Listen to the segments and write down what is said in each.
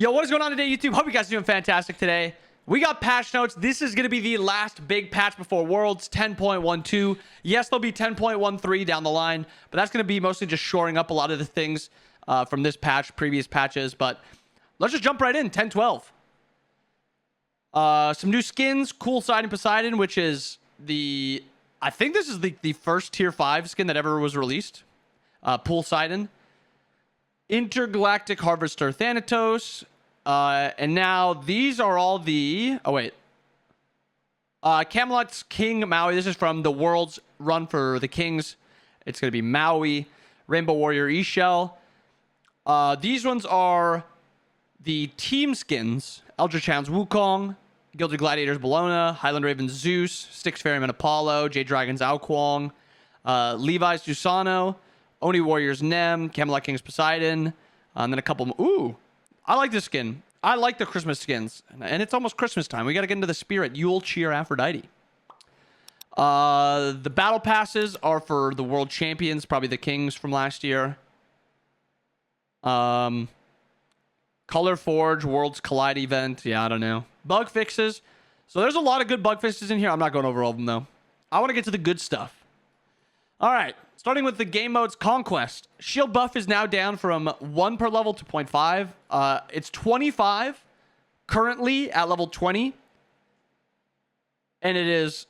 Yo, what is going on today, YouTube? Hope you guys are doing fantastic today. We got patch notes. This is going to be the last big patch before Worlds 10.12. Yes, there'll be 10.13 down the line, but that's going to be mostly just shoring up a lot of the things from this patch, previous patches. But let's just jump right in. 10.12. Some new skins. Cool Sidon Poseidon, which is the... I think this is the first tier 5 skin that ever was released. Pool Sidon. Intergalactic Harvester Thanatos. And now these are all the... Oh, wait. Camelot's King Maui. This is from the World's Run for the Kings. It's going to be Maui. Rainbow Warrior E-Shell. These ones are the team skins. Eldritch Hounds Wukong. Gilded Gladiators Bologna. Highland Ravens Zeus. Styx Ferryman Apollo. Jade Dragons Aokwong. Levi's Susano. Oni Warriors Nem. Camelot Kings Poseidon. And then a couple more. Ooh. I like this skin. I like the Christmas skins. And it's almost Christmas time. We got to get into the spirit. Yule Cheer Aphrodite. The battle passes are for the world champions. Probably the Kings from last year. Color Forge, Worlds Collide event. Yeah, I don't know. Bug fixes. So there's a lot of good bug fixes in here. I'm not going over all of them, though. I want to get to the good stuff. All right. Starting with the game modes, Conquest. Shield buff is now down from 1 per level to 0.5. It's 25 currently at level 20. And it is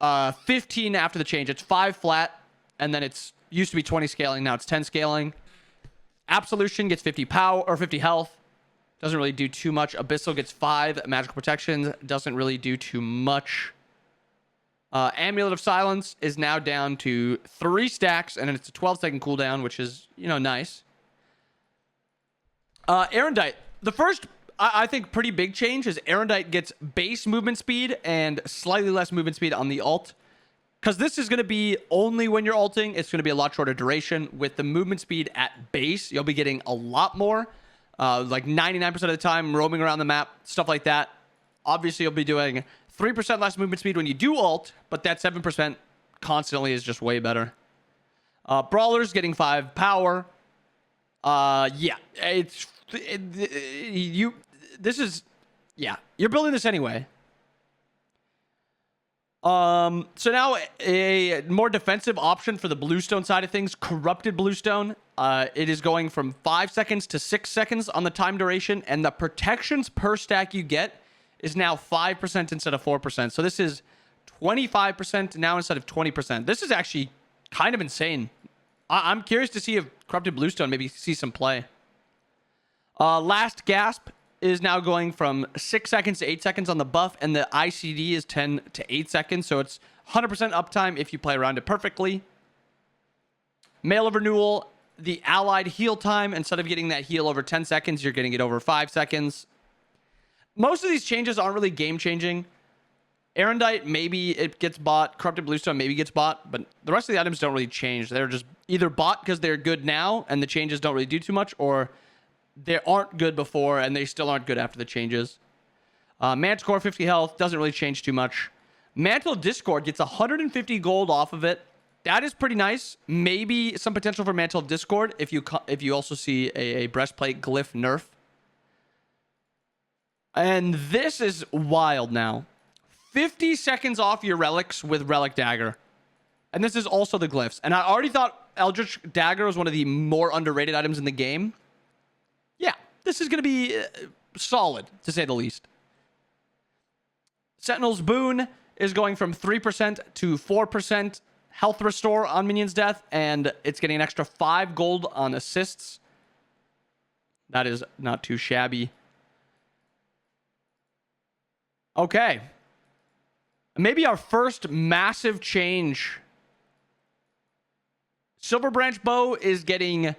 15 after the change. It's 5 flat. And then it's used to be 20 scaling. Now it's 10 scaling. Absolution gets 50 power or 50 health. Doesn't really do too much. Abyssal gets 5 magical protections. Doesn't really do too much. Amulet of Silence is now down to 3 stacks, and it's a 12-second cooldown, which is, nice. Aeronite. The first, I think, pretty big change is Aeronite gets base movement speed and slightly less movement speed on the ult. Because this is going to be only when you're ulting. It's going to be a lot shorter duration. With the movement speed at base, you'll be getting a lot more. Like 99% of the time, roaming around the map, stuff like that. Obviously, you'll be doing 3% less movement speed when you do ult, but that 7% constantly is just way better. Brawlers getting 5 power. Yeah, you're building this anyway. So now a more defensive option for the Bluestone side of things, Corrupted Bluestone. It is going from 5 seconds to 6 seconds on the time duration, and the protections per stack you get is now 5% instead of 4%. So this is 25% now instead of 20%. This is actually kind of insane. I'm curious to see if Corrupted Bluestone maybe see some play. Last Gasp is now going from 6 seconds to 8 seconds on the buff, and the ICD is 10 to 8 seconds. So it's 100% uptime if you play around it perfectly. Mail of Renewal, the allied heal time, instead of getting that heal over 10 seconds, you're getting it over 5 seconds. Most of these changes aren't really game-changing. Aeronite, maybe it gets bought. Corrupted Bluestone maybe gets bought. But the rest of the items don't really change. They're just either bought because they're good now and the changes don't really do too much, or they aren't good before and they still aren't good after the changes. Manticore, 50 health. Doesn't really change too much. Mantle Discord gets 150 gold off of it. That is pretty nice. Maybe some potential for Mantle Discord if you also see a breastplate glyph nerf. And this is wild now. 50 seconds off your relics with Relic Dagger. And this is also the glyphs. And I already thought Eldritch Dagger was one of the more underrated items in the game. Yeah, this is going to be solid, to say the least. Sentinel's Boon is going from 3% to 4% health restore on minion's death. And it's getting an extra 5 gold on assists. That is not too shabby. Okay. Maybe our first massive change. Silver Branch Bow is getting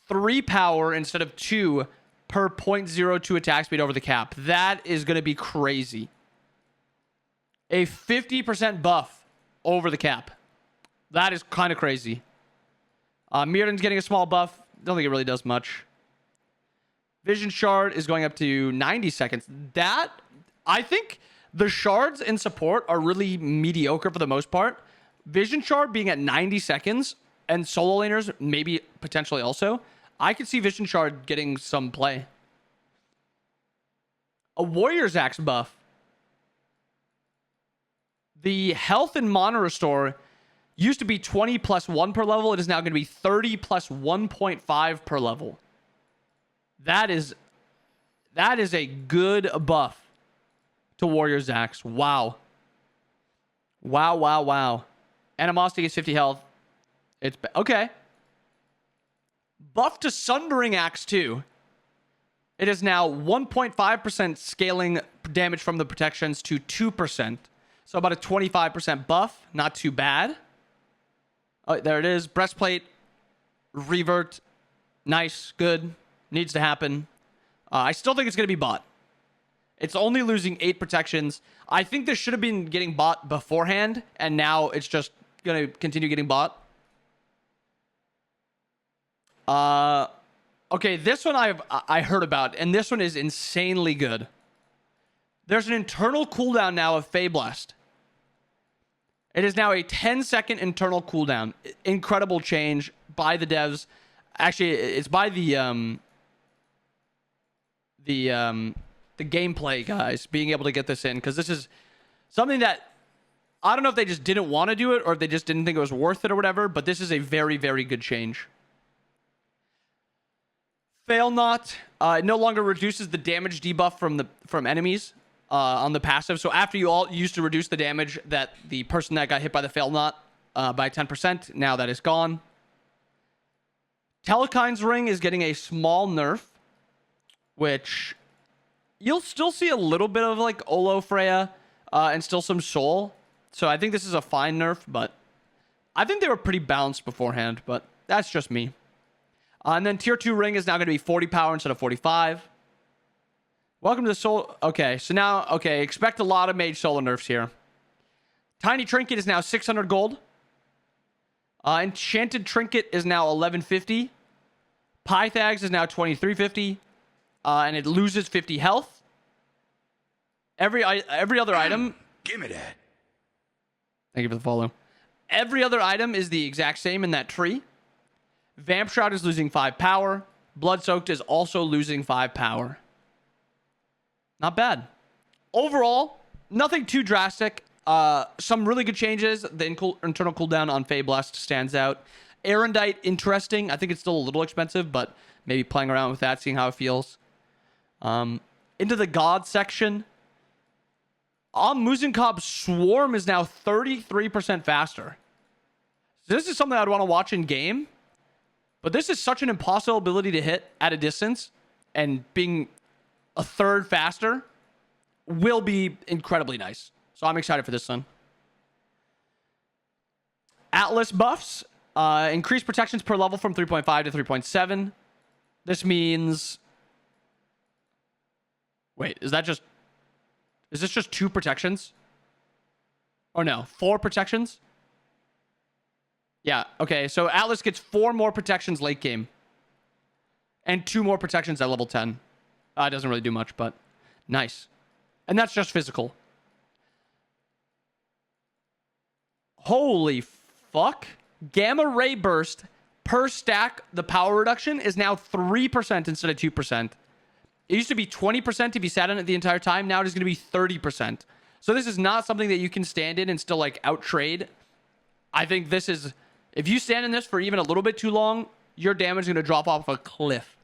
3 power instead of 2 per 0.02 attack speed over the cap. That is going to be crazy. A 50% buff over the cap. That is kind of crazy. Mirrodin's getting a small buff. Don't think it really does much. Vision Shard is going up to 90 seconds. That... I think the shards in support are really mediocre for the most part. Vision Shard being at 90 seconds and solo laners maybe potentially also. I could see Vision Shard getting some play. A Warrior's Axe buff. The health and mana restore used to be 20 plus 1 per level. It is now going to be 30 plus 1.5 per level. That is a good buff to Warrior's Axe. Wow. Wow, wow, wow. Animosity is 50 health. It's okay. Buff to Sundering Axe 2. It is now 1.5% scaling damage from the protections to 2%. So about a 25% buff. Not too bad. Oh, there it is. Breastplate. Revert. Nice. Good. Needs to happen. I still think it's going to be bought. It's only losing 8 protections. I think this should have been getting bought beforehand, and now it's just going to continue getting bought. Okay, this one I heard about, and this one is insanely good. There's an internal cooldown now of Fey Blast. It is now a 10-second internal cooldown. Incredible change by the devs. Actually, it's by the gameplay guys being able to get this in, because this is something that I don't know if they just didn't want to do it or if they just didn't think it was worth it or whatever, but this is a very, very good change. Fail Not. It no longer reduces the damage debuff from enemies on the passive. So after you all used to reduce the damage that the person that got hit by the Fail Not by 10%, now that is gone. Tels Ring is getting a small nerf, which you'll still see a little bit of like Olo Freya and still some Soul. So I think this is a fine nerf, but I think they were pretty balanced beforehand, but that's just me. And then tier 2 ring is now going to be 40 power instead of 45. Welcome to the Soul. Okay, so now, okay, expect a lot of mage solo nerfs here. Tiny Trinket is now 600 gold. Enchanted Trinket is now 1150. Pythags is now 2350. And it loses 50 health. Every other item... Give me that. Thank you for the follow. Every other item is the exact same in that tree. Vamp Shroud is losing 5 power. Blood Soaked is also losing 5 power. Not bad. Overall, nothing too drastic. Some really good changes. The internal cooldown on Fey Blast stands out. Aeronite, interesting. I think it's still a little expensive, but maybe playing around with that, seeing how it feels. Into the God section. Muzenkob's Swarm is now 33% faster. So this is something I'd want to watch in game. But this is such an impossible ability to hit at a distance, and being a third faster will be incredibly nice. So I'm excited for this one. Atlas buffs. Increase protections per level from 3.5 to 3.7. This means... Wait, is this just 2 protections? Or no, 4 protections? Yeah, okay, so Atlas gets 4 more protections late game. And 2 more protections at level 10. It doesn't really do much, but nice. And that's just physical. Holy fuck. Gamma Ray Burst per stack, the power reduction is now 3% instead of 2%. It used to be 20% if you sat on it the entire time. Now it is going to be 30%. So this is not something that you can stand in and still like out trade. I think this is... If you stand in this for even a little bit too long, your damage is going to drop off a cliff.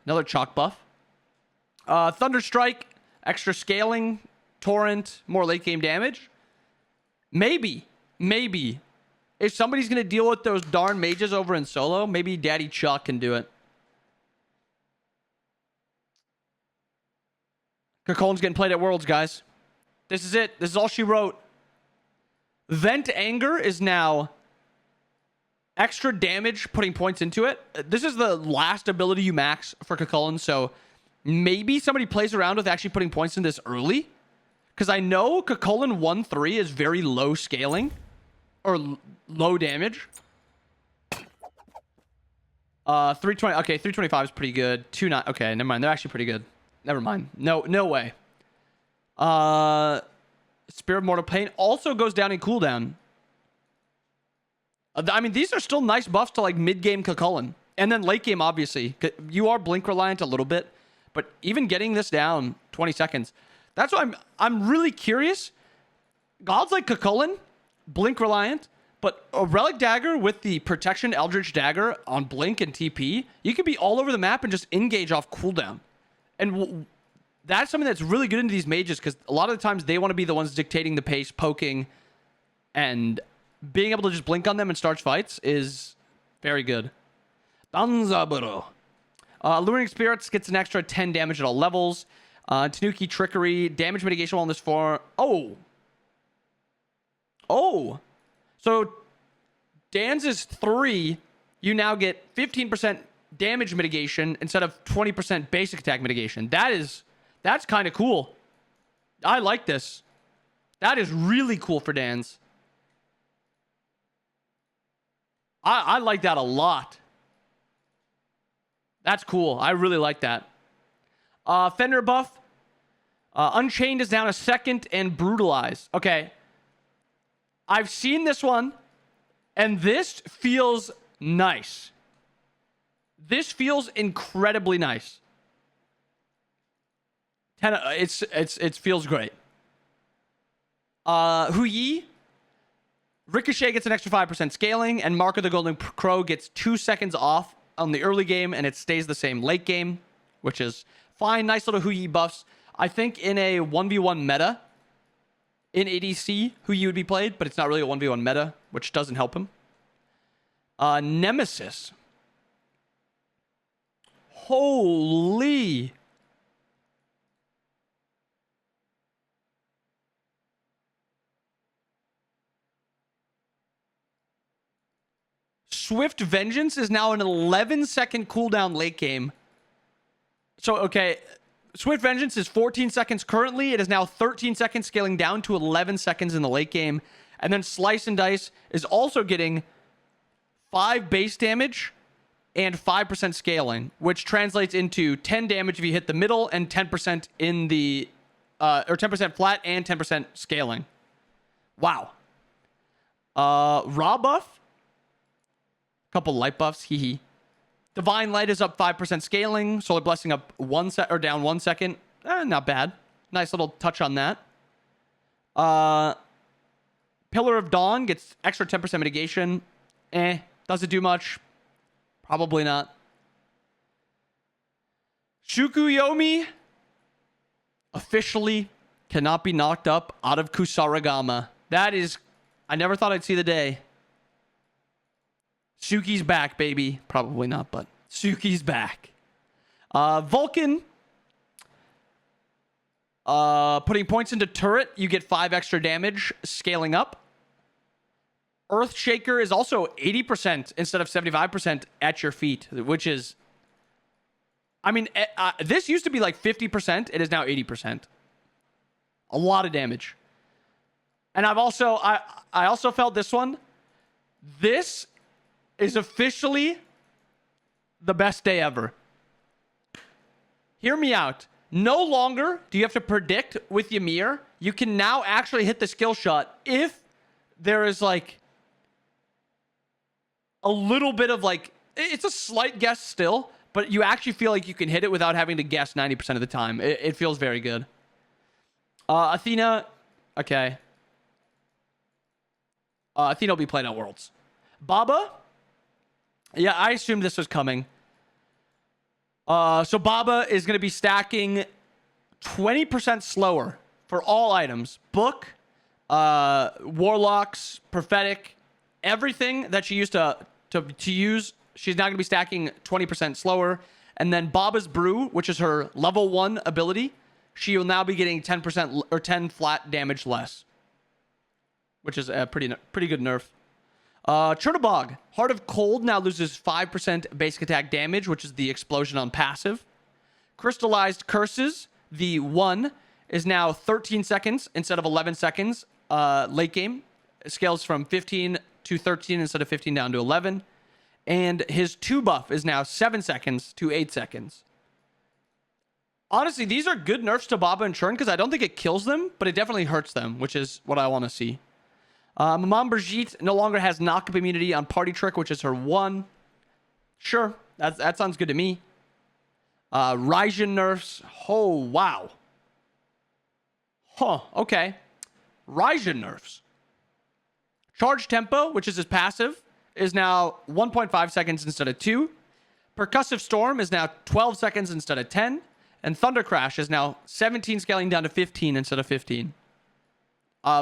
Another chalk buff. Thunder Strike, extra scaling, torrent, more late game damage. Maybe. If somebody's going to deal with those darn mages over in solo, maybe Daddy Chuck can do it. Kolan's getting played at Worlds, guys. This is it. This is all she wrote. Vent Anger is now extra damage, putting points into it. This is the last ability you max for Kolan, so maybe somebody plays around with actually putting points in this early. Because I know Kolan 1-3 is very low scaling. Or low damage. 320. Okay, 325 is pretty good. 2-9. Okay, never mind. They're actually pretty good. Never mind. No way. Spirit of Mortal Pain also goes down in cooldown. I mean, these are still nice buffs to like mid-game Kolan. And then late game, obviously. You are blink reliant a little bit. But even getting this down 20 seconds, that's why I'm really curious. Gods like Kolan, Blink reliant, but a Relic Dagger with the Protection Eldritch Dagger on Blink and TP, you could be all over the map and just engage off cooldown. And that's something that's really good into these mages, because a lot of the times they want to be the ones dictating the pace, poking, and being able to just blink on them and start fights is very good. Danzaburo. Alluring Spirits gets an extra 10 damage at all levels. Tanuki Trickery, damage mitigation while in this form. Oh. So Dan's is 3. You now get 15% damage mitigation instead of 20% basic attack mitigation. That's kind of cool. I like this. That is really cool for Dan's. I like that a lot. That's cool. I really like that. Fender buff. Unchained is down a second and Brutalize. Okay. I've seen this one, and this feels nice. This feels incredibly nice. It feels great. Hui. Ricochet gets an extra 5% scaling, and Mark of the Golden Crow gets 2 seconds off on the early game, and it stays the same late game, which is fine. Nice little Hui buffs. I think in a 1v1 meta, in ADC, Hui would be played, but it's not really a 1v1 meta, which doesn't help him. Nemesis. Holy. Swift Vengeance is now an 11-second cooldown late game. So, okay, Swift Vengeance is 14 seconds currently. It is now 13 seconds, scaling down to 11 seconds in the late game. And then Slice and Dice is also getting 5 base damage and 5% scaling, which translates into 10 damage if you hit the middle and 10% in the, or 10% flat and 10% scaling. Wow. Raw buff. Couple light buffs, hee. Divine Light is up 5% scaling. Solar Blessing up down 1 second. Not bad. Nice little touch on that. Pillar of Dawn gets extra 10% mitigation. Does it do much? Probably not. Shukuyomi officially cannot be knocked up out of Kusarigama. That is, I never thought I'd see the day. Suki's back, baby. Probably not, but Suki's back. Vulcan. Putting points into turret, you get 5 extra damage, scaling up. Earthshaker is also 80% instead of 75% at your feet, which is... I mean, this used to be like 50%. It is now 80%. A lot of damage. And I also felt this one. This is officially the best day ever. Hear me out. No longer do you have to predict with Ymir. You can now actually hit the skill shot if there is like a little bit of like, it's a slight guess still, but you actually feel like you can hit it without having to guess 90% of the time. It feels very good. Athena, okay. Athena will be played at Worlds. Baba, yeah, I assumed this was coming. So Baba is going to be stacking 20% slower for all items. Book, Warlocks, Prophetic, everything that she used to use, she's now going to be stacking 20% slower. And then Baba's Brew, which is her level 1 ability, she will now be getting 10% or 10 flat damage less, which is a pretty good nerf. Chabog, Heart of Cold now loses 5% basic attack damage, which is the explosion on passive. Crystallized Curses, the 1, is now 13 seconds instead of 11 seconds late game. It scales from 15 to 13 instead of 15 down to 11. And his 2 buff is now 7 seconds to 8 seconds. Honestly, these are good nerfs to Baba and Churn because I don't think it kills them, but it definitely hurts them, which is what I want to see. Maman Brigitte no longer has knock-up immunity on Party Trick, which is her 1. Sure, that sounds good to me. Ryzen nerfs. Oh, wow. Huh, okay. Ryzen nerfs. Charge tempo, which is his passive, is now 1.5 seconds instead of 2. Percussive Storm is now 12 seconds instead of 10. And Thunder Crash is now 17 scaling down to 15 instead of 15.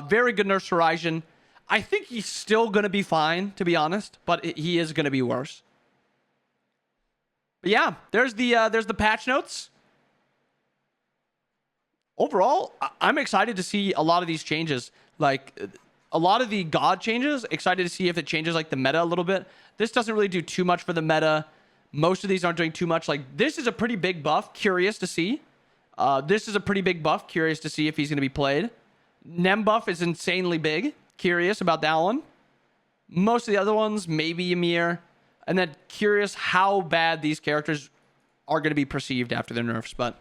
Very good nerfs for Ryzen. I think he's still going to be fine, to be honest, but he is going to be worse. But yeah, there's the patch notes. Overall, I'm excited to see a lot of these changes. Like, a lot of the God changes, excited to see if it changes, like, the meta a little bit. This doesn't really do too much for the meta. Most of these aren't doing too much. Like, this is a pretty big buff. Curious to see. This is a pretty big buff. Curious to see if he's going to be played. Nem buff is insanely big. Curious about that one. Most of the other ones, maybe Ymir. And then curious how bad these characters are going to be perceived after their nerfs. But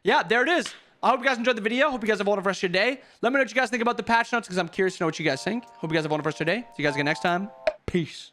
yeah, there it is. I hope you guys enjoyed the video. Hope you guys have a wonderful rest of your day. Let me know what you guys think about the patch notes because I'm curious to know what you guys think. Hope you guys have a wonderful rest of your day. See you guys again next time. Peace.